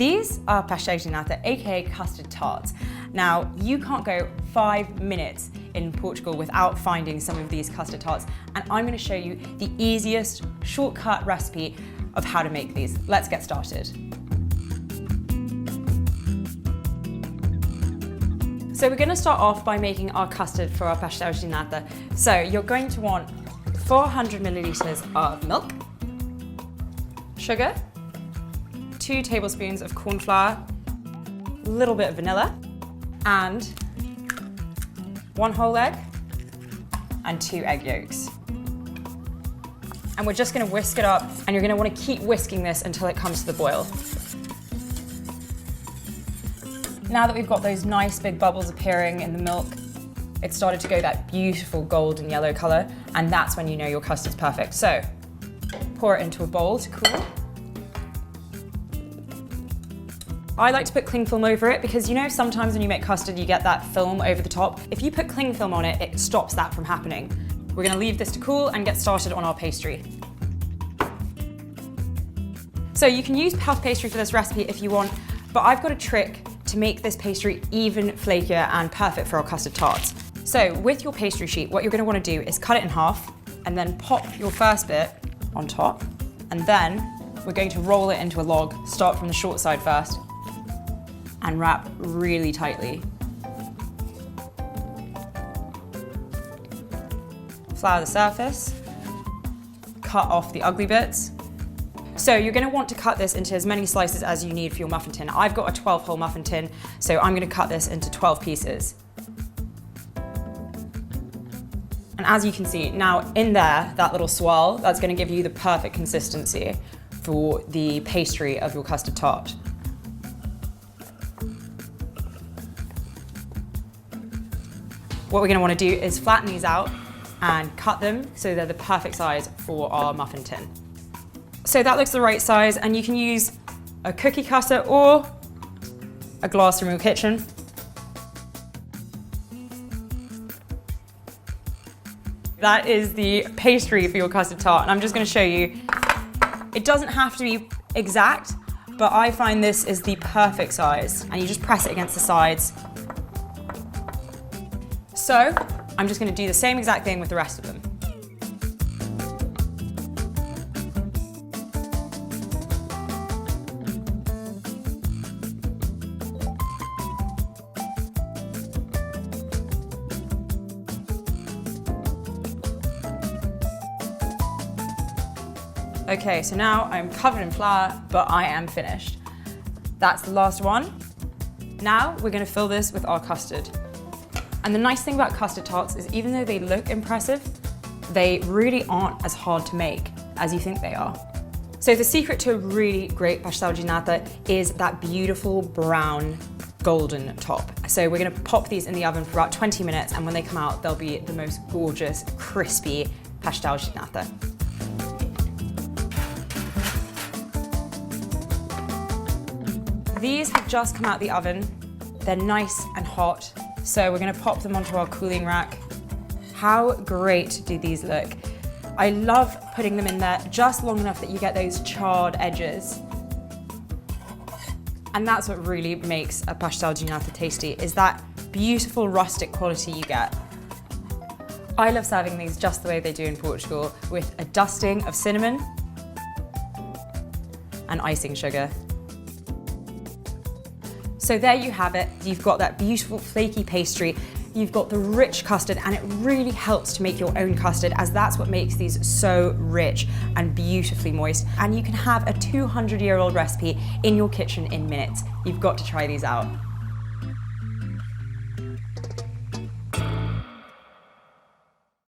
These are pastel de nata, aka custard tarts. Now, you can't go 5 minutes in Portugal without finding some of these custard tarts, and I'm going to show you the easiest shortcut recipe of how to make these. Let's get started. So we're going to start off by making our custard for our pastel de nata. So you're going to want 400 milliliters of milk, sugar, 2 tablespoons of corn flour, a little bit of vanilla, and 1 whole egg and 2 egg yolks. And we're just going to whisk it up, and you're going to want to keep whisking this until it comes to the boil. Now that we've got those nice big bubbles appearing in the milk, it's started to go that beautiful golden yellow color, and that's when you know your custard's perfect. So pour it into a bowl to cool. I like to put cling film over it because, you know, sometimes when you make custard you get that film over the top. If you put cling film on it, it stops that from happening. We're going to leave this to cool and get started on our pastry. So you can use puff pastry for this recipe if you want, but I've got a trick to make this pastry even flakier and perfect for our custard tarts. So with your pastry sheet, what you're going to want to do is cut it in half and then pop your first bit on top, and then we're going to roll it into a log. Start from the short side first and wrap really tightly. Flour the surface, cut off the ugly bits. So you're going to want to cut this into as many slices as you need for your muffin tin. I've got a 12-hole muffin tin, so I'm going to cut this into 12 pieces. And as you can see, now in there, that little swirl, that's going to give you the perfect consistency for the pastry of your custard tart. What we're going to want to do is flatten these out and cut them so they're the perfect size for our muffin tin. So that looks the right size, and you can use a cookie cutter or a glass from your kitchen. That is the pastry for your custard tart, and I'm just going to show you. It doesn't have to be exact, but I find this is the perfect size, and you just press it against the sides. So I'm just going to do the same exact thing with the rest of them. Okay, so now I'm covered in flour, but I am finished. That's the last one. Now we're going to fill this with our custard. And the nice thing about custard tarts is even though they look impressive, they really aren't as hard to make as you think they are. So the secret to a really great pastel de nata is that beautiful brown golden top. So we're going to pop these in the oven for about 20 minutes, and when they come out, they'll be the most gorgeous, crispy pastel de nata. These have just come out the oven. They're nice and hot. So we're going to pop them onto our cooling rack. How great do these look? I love putting them in there just long enough that you get those charred edges. And that's what really makes a pastel de nata tasty, is that beautiful rustic quality you get. I love serving these just the way they do in Portugal, with a dusting of cinnamon and icing sugar. So there you have it. You've got that beautiful flaky pastry, you've got the rich custard, and it really helps to make your own custard, as that's what makes these so rich and beautifully moist. And you can have a 200-year-old recipe in your kitchen in minutes. You've got to try these out.